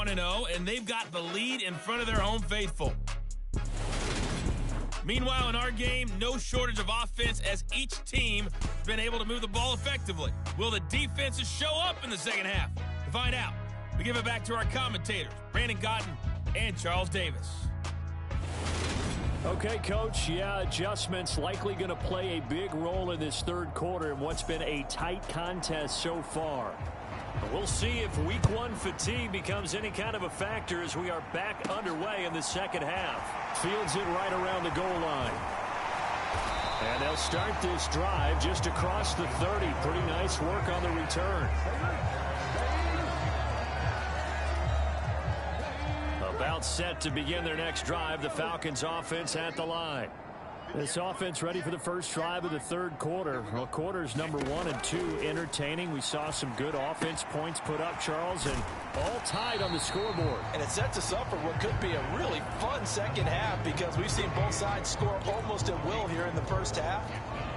1-0, and they've got the lead in front of their home faithful. Meanwhile, in our game, no shortage of offense as each team has been able to move the ball effectively. Will the defenses show up in the second half? To find out, we give it back to our commentators, Brandon Cotton and Charles Davis. Okay, Coach, adjustments likely going to play a big role in this third quarter in what's been a tight contest so far. We'll see if week one fatigue becomes any kind of a factor as we are back underway in the second half. Fields it right around the goal line. And they'll start this drive just across the 30. Pretty nice work on the return. About set to begin their next drive. The Falcons offense at the line. This offense ready for the first drive of the third quarter. Well, quarters number 1 and 2 entertaining. We saw some good offense points put up, Charles, and all tied on the scoreboard. And it sets us up for what could be a really fun second half because we've seen both sides score almost at will here in the first half.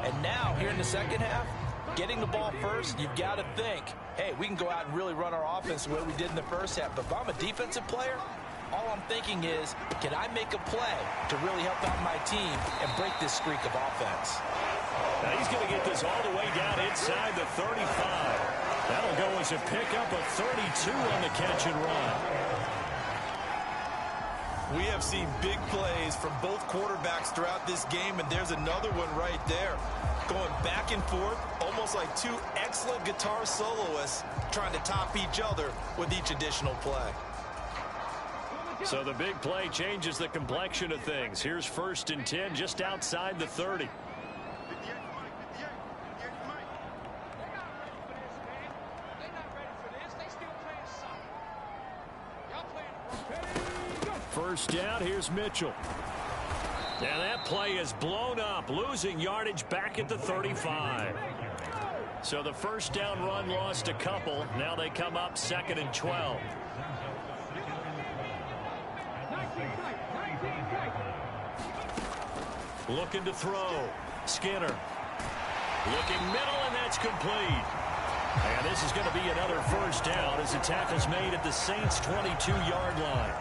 And now, here in the second half, getting the ball first, you've got to think, hey, we can go out and really run our offense the way we did in the first half. But if I'm a defensive player, all I'm thinking is, can I make a play to really help out my team and break this streak of offense? Now he's going to get this all the way down inside the 35. That'll go as a pickup of 32 on the catch and run. We have seen big plays from both quarterbacks throughout this game, and there's another one right there. Going back and forth, almost like two excellent guitar soloists trying to top each other with each additional play. So the big play changes the complexion of things. Here's 1st and 10 just outside the 30. First down, here's Mitchell. And that play is blown up, losing yardage back at the 35. So the first down run lost a couple. Now they come up 2nd and 12. Looking to throw. Skinner. Looking middle, and that's complete. And this is going to be another first down as the tackle's made at the Saints' 22-yard line.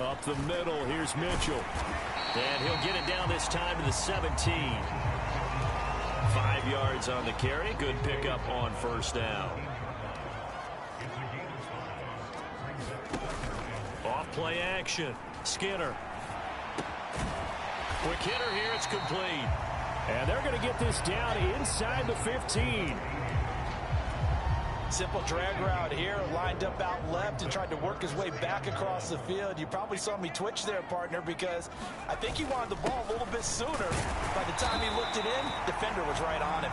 Up the middle, here's Mitchell. And he'll get it down this time to the 17. 5 yards on the carry. Good pickup on first down. Off play action. Skinner. Quick hitter here. It's complete. And they're going to get this down inside the 15. Simple drag route here, lined up out left and tried to work his way back across the field. You probably saw me twitch there, partner, because I think he wanted the ball a little bit sooner. By the time he looked it in, defender was right on him.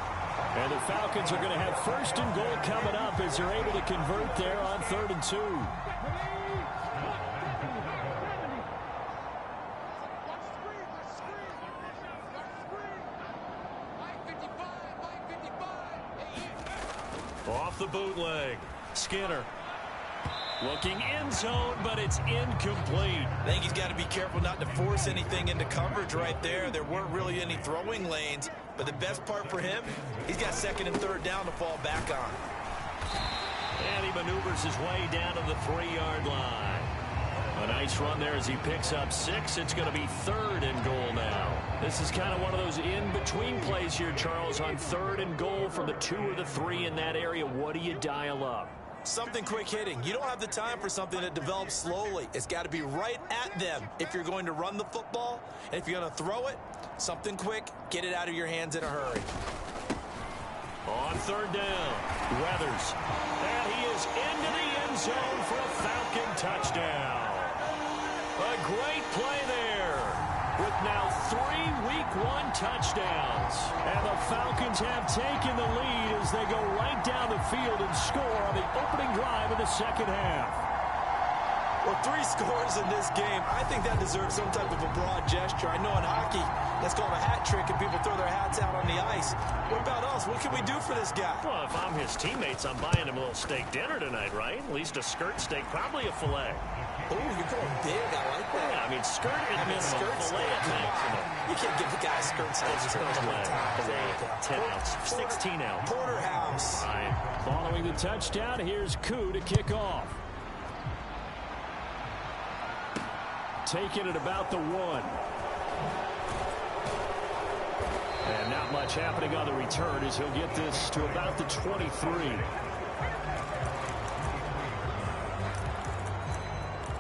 And the Falcons are going to have 1st and goal coming up as they're able to convert there on 3rd and 2. Off the bootleg. Skinner. Looking end zone, but it's incomplete. I think he's got to be careful not to force anything into coverage right there. There weren't really any throwing lanes, but the best part for him, he's got 2nd and 3rd down to fall back on. And he maneuvers his way down to the 3-yard line. A nice run there as he picks up 6. It's going to be 3rd and goal now. This is kind of one of those in-between plays here, Charles, on 3rd and goal from the 2 or the 3 in that area. What do you dial up? Something quick hitting. You don't have the time for something that develops slowly. It's got to be right at them if you're going to run the football. And if you're going to throw it, something quick, get it out of your hands in a hurry. On 3rd down, Weathers. And he is into the end zone for a Falcon touchdown. A great play there with now 3 Week 1 touchdowns. And the Falcons have taken the lead as they go right down the field and score on the opening drive of the second half. Well, 3 scores in this game. I think that deserves some type of a broad gesture. I know in hockey, that's called a hat trick, and people throw their hats out on the ice. What about us? else. What can we do for this guy? Well, if I'm his teammates, I'm buying him a little steak dinner tonight, right? At least a skirt steak, probably a filet. Oh, you're going big. I like that. Yeah, I mean, skirt at minimum, filet at maximum. You can't give the guy a skirt steak. Just Filet, 10 ounce, 16 ounce. Porterhouse. Right. Following the touchdown, here's Koo to kick off. Taking it about the 1. And not much happening on the return as he'll get this to about the 23.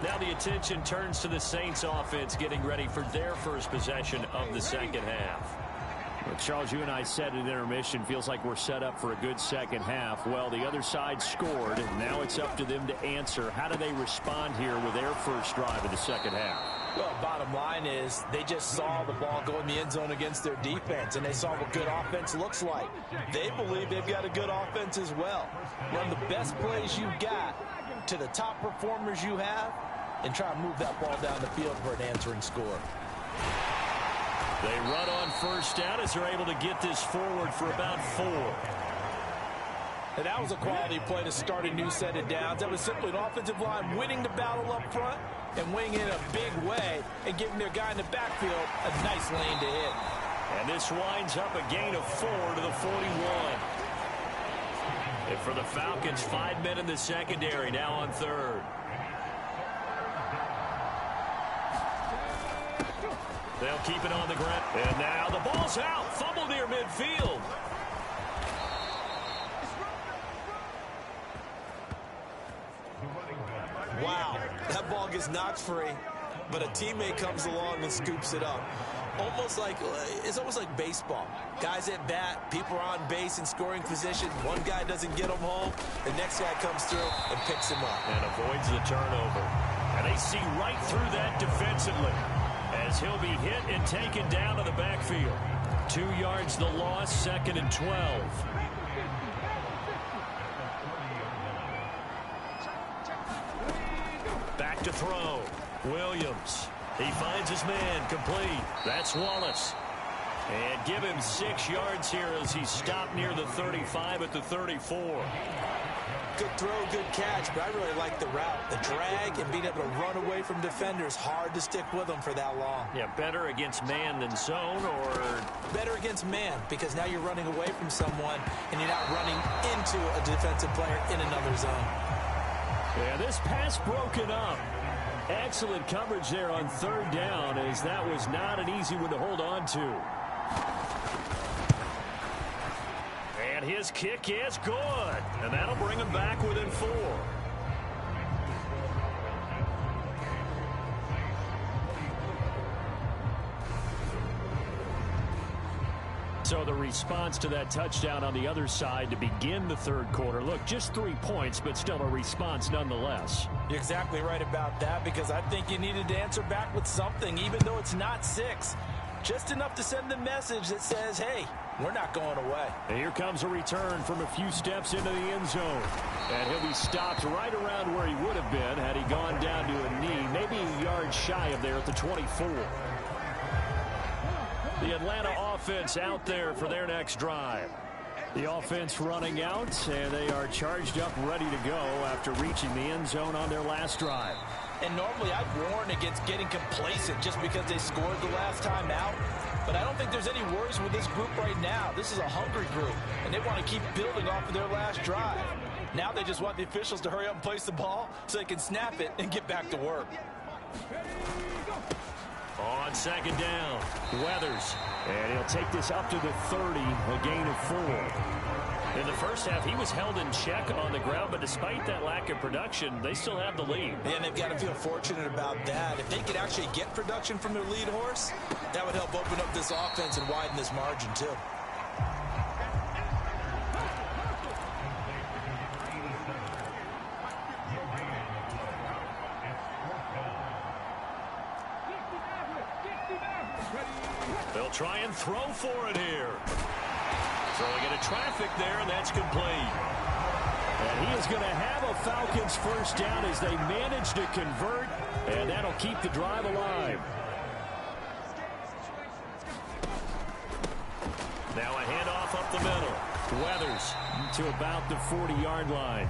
Now the attention turns to the Saints offense getting ready for their first possession of the second half. Well, Charles, you and I said at intermission, feels like we're set up for a good second half. Well, the other side scored. Now it's up to them to answer. How do they respond here with their first drive of the second half? Well, bottom line is they just saw the ball go in the end zone against their defense, and they saw what good offense looks like. They believe they've got a good offense as well. Run the best plays you've got to the top performers you have, and try to move that ball down the field for an answering score. They run on first down as they're able to get this forward for about 4. And that was a quality play to start a new set of downs. That was simply an offensive line winning the battle up front and winning in a big way and giving their guy in the backfield a nice lane to hit. And this winds up a gain of 4 to the 41. And for the Falcons, 5 men in the secondary now on third. They'll keep it on the ground. And now the ball's out. Fumble near midfield. Wow, that ball gets knocked free, but a teammate comes along and scoops it up. It's almost like baseball. Guys at bat, people are on base in scoring position. One guy doesn't get him home. The next guy comes through and picks him up. And avoids the turnover. And they see right through that defensively as he'll be hit and taken down to the backfield. 2 yards the loss, 2nd and 12. Back to throw. Williams. He finds his man complete. That's Wallace. And give him 6 yards here as he's stopped near the 35 at the 34. Good throw, good catch, but I really like the route. The drag and being able to run away from defenders, hard to stick with them for that long. Yeah, better against man than zone, or better against man, because now you're running away from someone and you're not running into a defensive player in another zone. Yeah, this pass broken up. Excellent coverage there on 3rd down, as that was not an easy one to hold on to. And his kick is good. And that'll bring him back within 4. So the response to that touchdown on the other side to begin the 3rd quarter. Look, just 3 points, but still a response nonetheless. You're exactly right about that, because I think you needed to answer back with something, even though it's not 6. Just enough to send the message that says, hey, we're not going away. And here comes a return from a few steps into the end zone. And he'll be stopped right around where he would have been had he gone down to a knee, maybe a yard shy of there at the 24. The Atlanta offense out there for their next drive. The offense running out, and they are charged up, ready to go after reaching the end zone on their last drive. And normally I'd warn against getting complacent just because they scored the last time out. But I don't think there's any worries with this group right now. This is a hungry group, and they want to keep building off of their last drive. Now they just want the officials to hurry up and place the ball so they can snap it and get back to work. On 2nd down, Weathers. And he'll take this up to the 30, a gain of 4. In the first half, he was held in check on the ground, but despite that lack of production, they still have the lead. And they've got to feel fortunate about that. If they could actually get production from their lead horse, that would help open up this offense and widen this margin too. They'll try and throw for it here. Throwing into traffic there, and that's complete. And he is going to have a Falcons first down as they manage to convert, and that'll keep the drive alive. Now a handoff up the middle. Weathers to about the 40-yard line.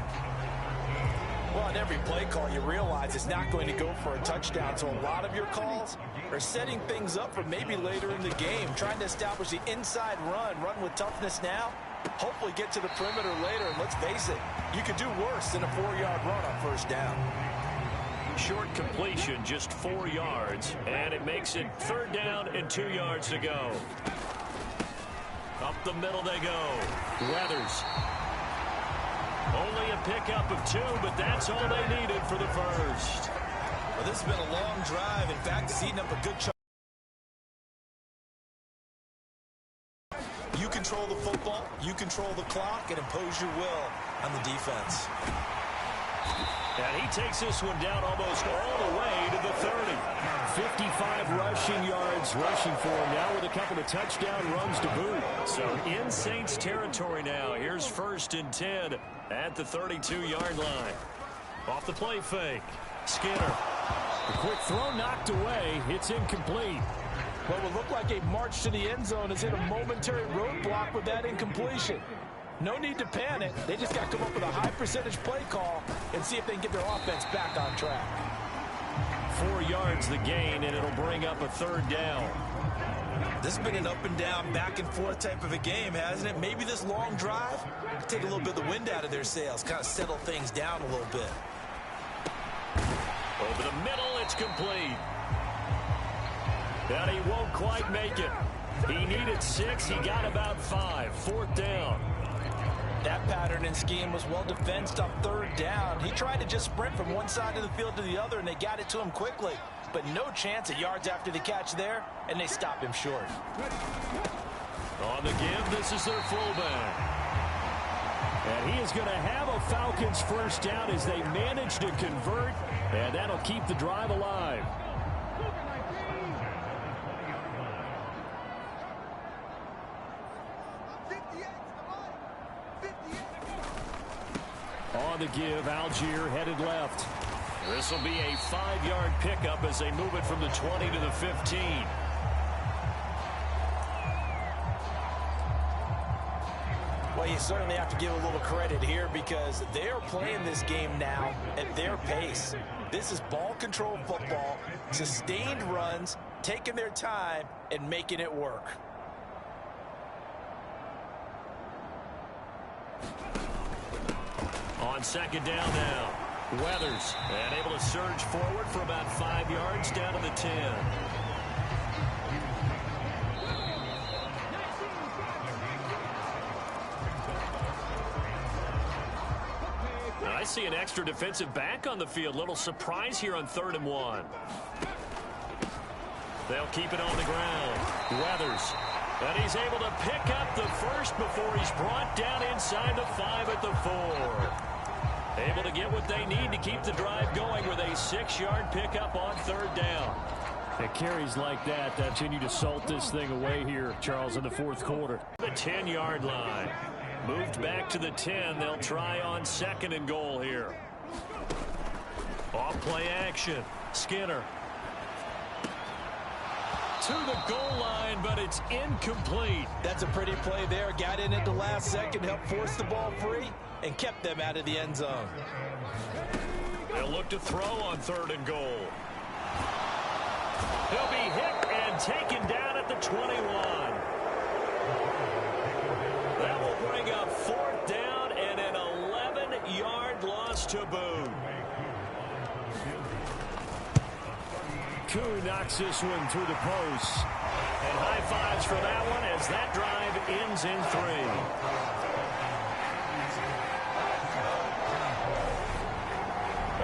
Well, on every play call, you realize it's not going to go for a touchdown, so a lot of your calls are setting things up for maybe later in the game, trying to establish the inside run with toughness now, hopefully get to the perimeter later, and let's face it, you could do worse than a 4-yard run on first down. Short completion, just 4 yards, and it makes it 3rd down and 2 yards to go. Up the middle they go. Weathers. Only a pickup of 2, but that's all they needed for the first. Well, this has been a long drive. In fact, it's eating up a good chunk. You control the football, you control the clock, and impose your will on the defense. And he takes this one down almost all the way to the 30. 55 rushing yards rushing for him now with a couple of touchdown runs to boot. So in Saints territory now. Here's 1st and 10 at the 32-yard line. Off the play fake. Skinner. The quick throw knocked away. It's incomplete. What would look like a march to the end zone is hit a momentary roadblock with that incompletion. No need to panic. They just got to come up with a high percentage play call and see if they can get their offense back on track. 4 yards the gain, and it'll bring up a 3rd down. This has been an up and down, back and forth type of a game, hasn't it? Maybe this long drive take a little bit of the wind out of their sails, kind of settle things down a little bit. Over the middle, it's complete. And he won't quite make it. He needed 6. He got about 5. 4th down. That pattern and scheme was well defensed on 3rd down. He tried to just sprint from one side of the field to the other, and they got it to him quickly. But no chance at yards after the catch there, and they stop him short. On the give, this is their fullback. And he is going to have a Falcons 1st down as they manage to convert, and that'll keep the drive alive. On the give, Algier headed left. This will be a 5-yard pickup as they move it from the 20 to the 15. Well, you certainly have to give a little credit here because they are playing this game now at their pace. This is ball control football, sustained runs, taking their time and making it work. On 2nd down now, Weathers, and able to surge forward for about 5 yards down to the 10. I see an extra defensive back on the field. Little surprise here on 3rd and 1. They'll keep it on the ground. Weathers. And he's able to pick up the first before he's brought down inside the 5 at the 4. Able to get what they need to keep the drive going with a 6-yard pickup on 3rd down. It carries like that continue to salt this thing away here, Charles, in the 4th quarter. The 10-yard line. Moved back to the 10. They'll try on 2nd and goal here. Off play action. Skinner. To the goal line, but it's incomplete. That's a pretty play there. Got in at the last second, helped force the ball free, and kept them out of the end zone. They'll look to throw on 3rd and goal. He'll be hit and taken down at the 21. That will bring up 4th down and an 11-yard loss to boot. Koo knocks this one through the post. And high fives for that one as that drive ends in 3.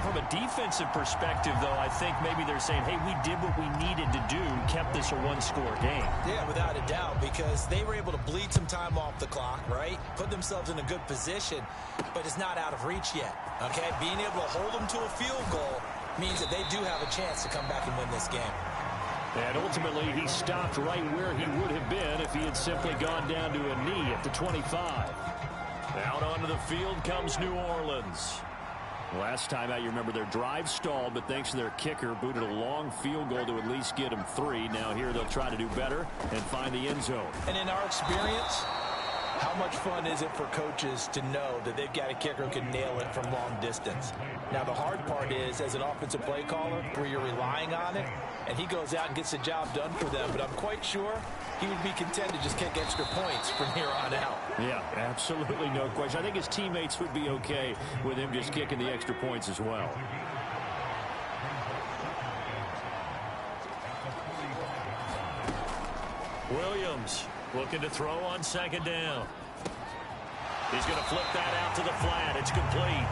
From a defensive perspective, though, I think maybe they're saying, hey, we did what we needed to do, kept this a 1-score game. Yeah, without a doubt, because they were able to bleed some time off the clock, right? Put themselves in a good position, but it's not out of reach yet, okay? Being able to hold them to a field goal means that they do have a chance to come back and win this game. And ultimately, he stopped right where he would have been if he had simply gone down to a knee at the 25. Out onto the field comes New Orleans. Last time out, you remember their drive stalled, but thanks to their kicker, booted a long field goal to at least get them 3. Now here they'll try to do better and find the end zone. And in our experience, How much fun is it for coaches to know that they've got a kicker who can nail it from long distance? Now, the hard part is, as an offensive play caller, where you're relying on it, and he goes out and gets the job done for them. But I'm quite sure he would be content to just kick extra points from here on out. Yeah, absolutely no question. I think his teammates would be okay with him just kicking the extra points as well. Williams looking to throw on second down. He's going to flip that out to the flat. It's complete.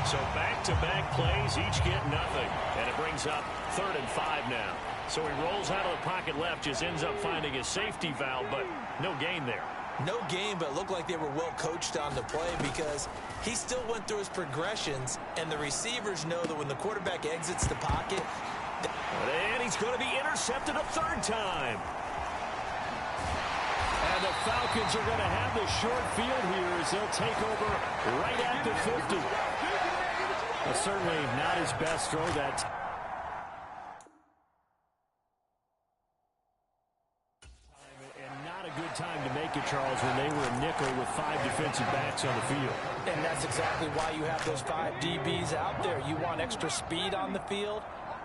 So back-to-back plays, each get nothing. And it brings up 3rd and 5 now. So he rolls out of the pocket left, just ends up finding his safety valve, but no gain there. No gain, but it looked like they were well coached on the play because he still went through his progressions, and the receivers know that when the quarterback exits the pocket. And he's going to be intercepted a 3rd time. And the Falcons are going to have the short field here as they'll take over right at the 50. Well, certainly not his best throw that time. And not a good time to make it, Charles, when they were a nickel with 5 defensive backs on the field. And that's exactly why you have those 5 DBs out there. You want extra speed on the field.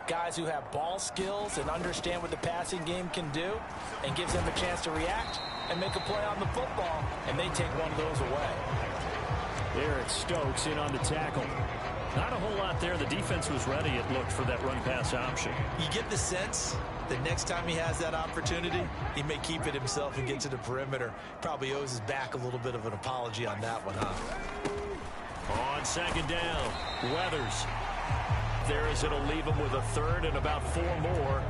Guys who have ball skills and understand what the passing game can do and gives them a chance to react and make a play on the football, and they take one of those away. Eric Stokes in on the tackle. Not a whole lot there. The defense was ready, it looked, for that run-pass option. You get the sense that next time he has that opportunity, he may keep it himself and get to the perimeter. Probably owes his back a little bit of an apology on that one, huh? On second down, Weathers. There is it'll leave him with a 3rd and about 4 more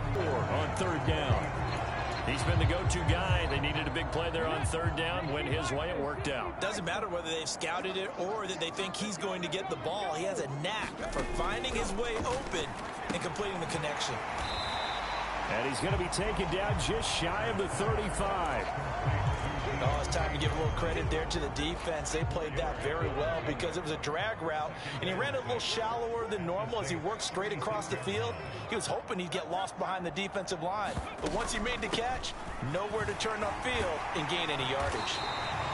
on 3rd down. He's been the go-to guy. They needed a big play there on 3rd down. Went his way. It worked out. Doesn't matter whether they've scouted it or that they think he's going to get the ball. He has a knack for finding his way open and completing the connection. And he's going to be taken down just shy of the 35. Oh, it's time to give a little credit there to the defense. They played that very well because it was a drag route, and he ran a little shallower than normal as he worked straight across the field. He was hoping he'd get lost behind the defensive line. But once he made the catch, nowhere to turn upfield and gain any yardage.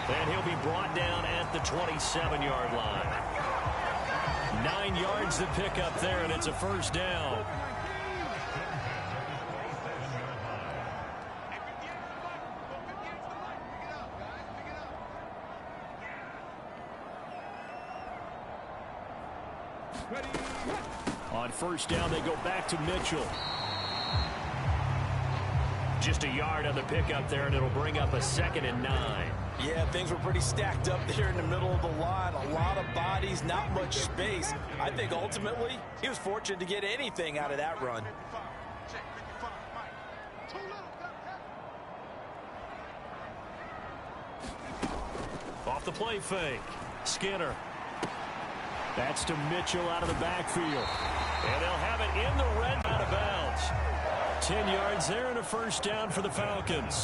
And he'll be brought down at the 27-yard line. 9 yards to pick up there, and it's a 1st down. On 1st down, they go back to Mitchell. Just a yard on the pickup there, and it'll bring up a 2nd and 9. Yeah, things were pretty stacked up there in the middle of the line. A lot of bodies, not much space. I think ultimately he was fortunate to get anything out of that run. Off the play fake. Skinner. That's to Mitchell out of the backfield. And they'll have it in the red, out of bounds. 10 yards there and a 1st down for the Falcons.